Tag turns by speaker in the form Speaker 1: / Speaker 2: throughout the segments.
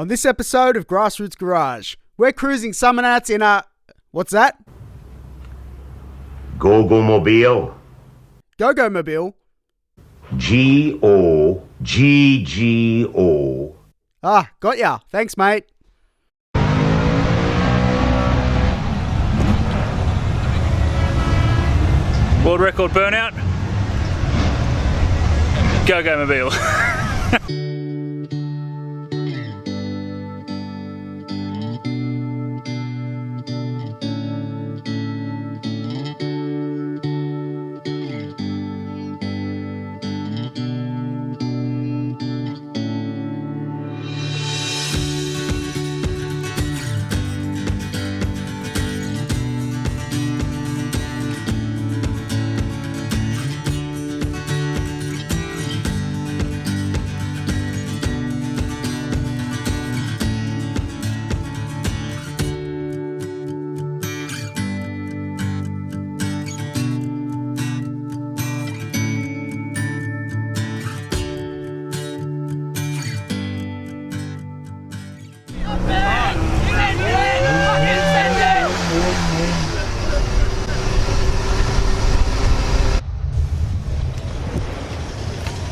Speaker 1: On this episode of Grassroots Garage, we're cruising Summernats in a... What's that?
Speaker 2: Gogomobile.
Speaker 1: Gogomobile?
Speaker 2: G-O-G-G-O.
Speaker 1: Ah, got ya. Thanks, mate.
Speaker 3: World record burnout. Gogomobile.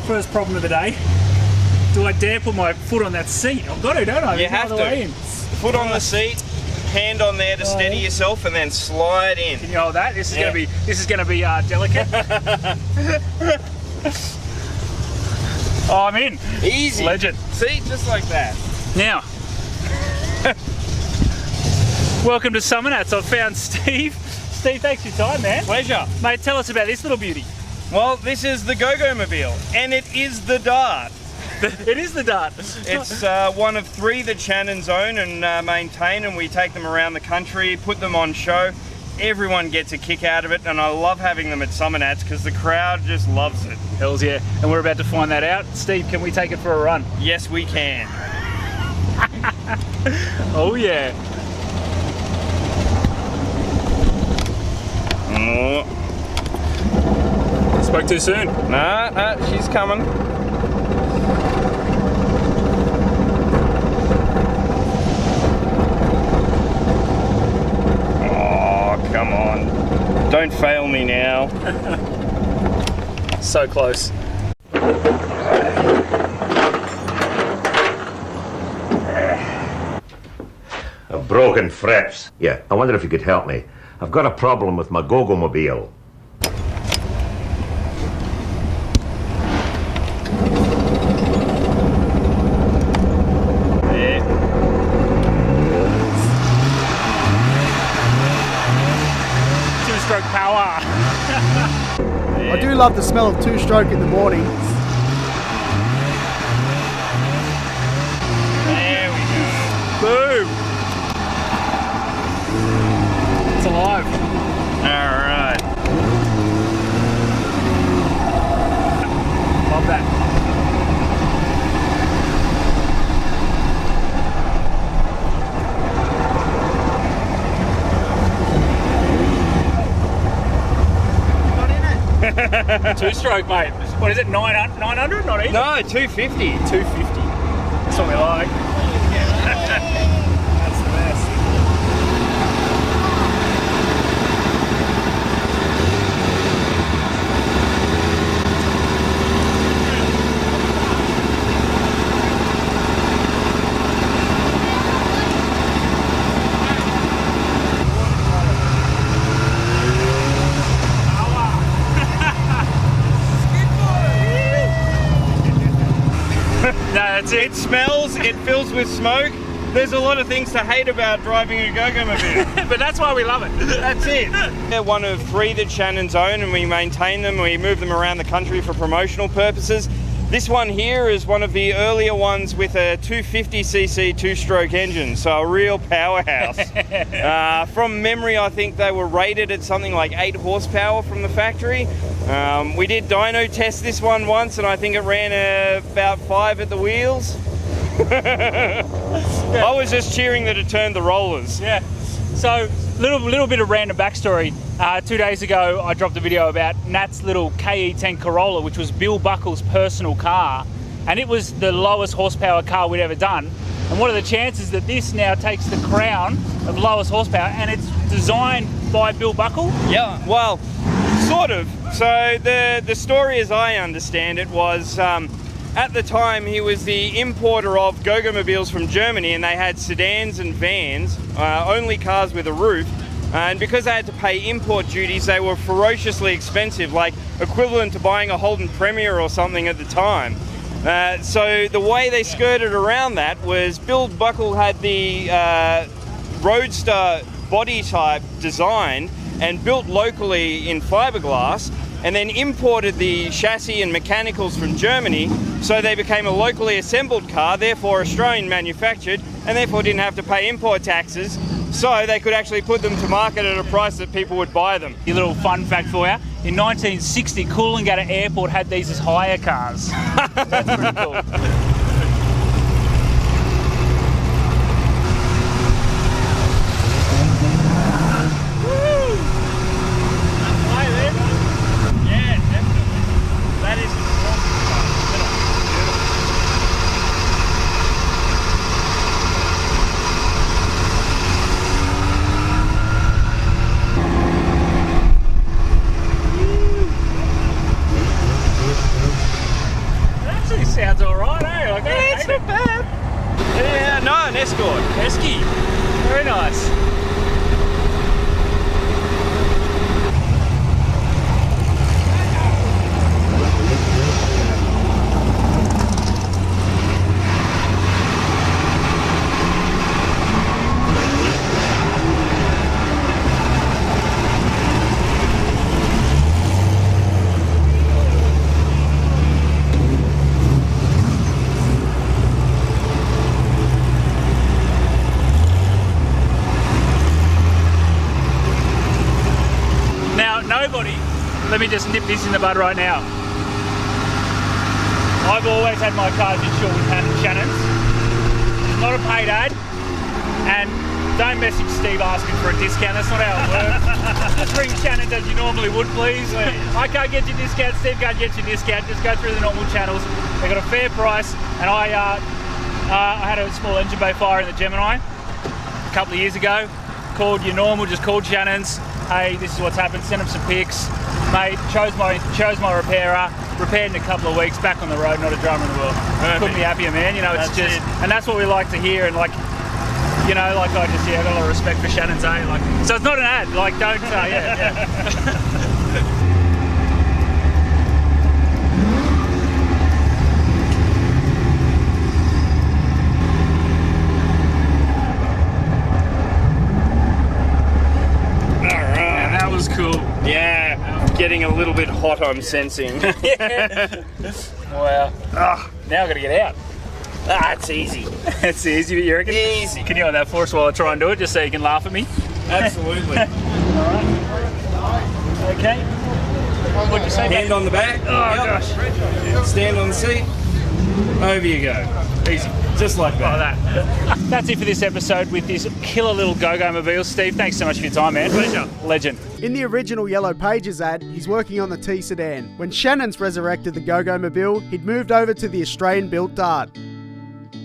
Speaker 3: First problem of the day. Do I dare put my foot on that seat? I've got to, don't I?
Speaker 4: You have to. Foot on the seat, hand on there to steady yourself, and then slide in.
Speaker 3: Can you hold that? This is going to be delicate. Oh, I'm in.
Speaker 4: Easy.
Speaker 3: Legend.
Speaker 4: See, just like that.
Speaker 3: Now, welcome to Summernats. I've found Steve. Steve, thanks for your time, man.
Speaker 4: Pleasure.
Speaker 3: Mate, tell us about this little beauty.
Speaker 4: Well, this is the Gogomobile, and it is the Dart.
Speaker 3: It is the Dart.
Speaker 4: It's one of three that Sannons own and maintain, and we take them around the country, put them on show. Everyone gets a kick out of it, and I love having them at Summernats because the crowd just loves it.
Speaker 3: Hells yeah, and we're about to find that out. Steve, can we take it for a run?
Speaker 4: Yes, we can.
Speaker 3: Oh yeah.
Speaker 4: Oh.
Speaker 3: Spoke too soon.
Speaker 4: Nah, she's coming. Oh, come on. Don't fail me now.
Speaker 3: So close.
Speaker 2: Broken frets. Yeah, I wonder if you could help me. I've got a problem with my Gogomobile.
Speaker 3: Two-stroke power.
Speaker 1: I do love the smell of two-stroke in the morning.
Speaker 4: There we go.
Speaker 3: Boom. It's alive.
Speaker 4: All right.
Speaker 3: Love that. Two-stroke, mate. What is it, 900? Not even?
Speaker 4: No, 250.
Speaker 3: 250. That's what we like. That's the best. No, that's it.
Speaker 4: It smells, it fills with smoke. There's a lot of things to hate about driving a Gogomobile.
Speaker 3: But that's why we love it.
Speaker 4: That's it. They're one of three that Sannons own, and we maintain them. We move them around the country for promotional purposes. This one here is one of the earlier ones with a 250cc two-stroke engine, so a real powerhouse. From memory, I think they were rated at something like 8 horsepower from the factory. We did dyno test this one once, and I think it ran about 5 at the wheels. I was just cheering that it turned the rollers.
Speaker 3: Yeah. So, little bit of random backstory. 2 days ago, I dropped a video about Nat's little KE10 Corolla, which was Bill Buckle's personal car, and it was the lowest horsepower car we'd ever done. And what are the chances that this now takes the crown of lowest horsepower, and it's designed by Bill Buckle?
Speaker 4: Yeah, well, sort of. So the story, as I understand it, was at the time he was the importer of Gogomobiles from Germany, and they had sedans and vans, only cars with a roof. And because they had to pay import duties, they were ferociously expensive, like equivalent to buying a Holden Premier or something at the time. So the way they skirted around that was Bill Buckle had the Roadster body type designed and built locally in fiberglass, and then imported the chassis and mechanicals from Germany, so they became a locally assembled car, therefore Australian manufactured, and therefore didn't have to pay import taxes, so they could actually put them to market at a price that people would buy them.
Speaker 3: A little fun fact for you, in 1960, Coolangatta Airport had these as hire cars. That's pretty cool. Sounds alright, eh? Like,
Speaker 4: Yeah, it's not bad. Yeah, no, an Escort.
Speaker 3: Esky. Very nice. Let me just nip this in the bud right now. I've always had my cars insured with Sannons. Not a paid ad, and don't message Steve asking for a discount. That's not how it works. Just ring Sannons as you normally would, please. I can't get you a discount, Steve can't get you a discount. Just go through the normal channels. They got a fair price, and I had a small engine bay fire in the Gemini a couple of years ago. Called your normal, just called Shannons. Hey, this is what's happened. Send them some pics. Mate, chose my repairer, repaired in a couple of weeks, back on the road, not a drama in the world.
Speaker 4: Perfect.
Speaker 3: Couldn't be happier, man. You know, it's
Speaker 4: That's
Speaker 3: just,
Speaker 4: it.
Speaker 3: and that's what we like to hear. And like, you know, like I just, yeah, I got a lot of respect for Shannons, eh? Like, so it's not an ad. Like, don't, yeah. Cool.
Speaker 4: Yeah, getting a little bit hot, I'm sensing.
Speaker 3: Wow. Oh, now I've got to get out.
Speaker 4: It's easy.
Speaker 3: It's easy, you reckon?
Speaker 4: Easy.
Speaker 3: Can you on that for us while I try and do it, just so you can laugh at me?
Speaker 4: Absolutely.
Speaker 3: Alright. Okay. What'd you say?
Speaker 4: Hand on the back.
Speaker 3: Oh, gosh.
Speaker 4: Stand on the seat. Over you go. Easy. Just like that.
Speaker 3: Like that. That's it for this episode with this killer little Gogomobile. Steve, thanks so much for your time, man. Pleasure. Legend.
Speaker 1: In the original Yellow Pages ad, he's working on the T sedan. When Shannons resurrected the Gogomobile, he'd moved over to the Australian-built Dart.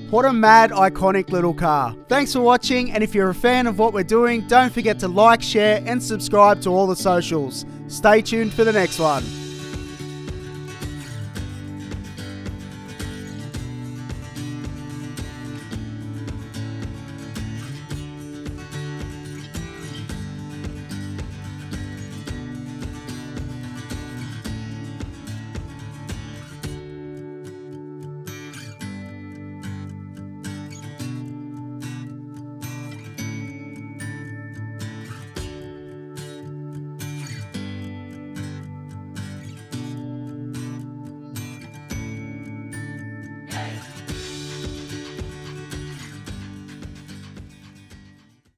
Speaker 1: What a mad, iconic little car. Thanks for watching, and if you're a fan of what we're doing, don't forget to like, share, and subscribe to all the socials. Stay tuned for the next one.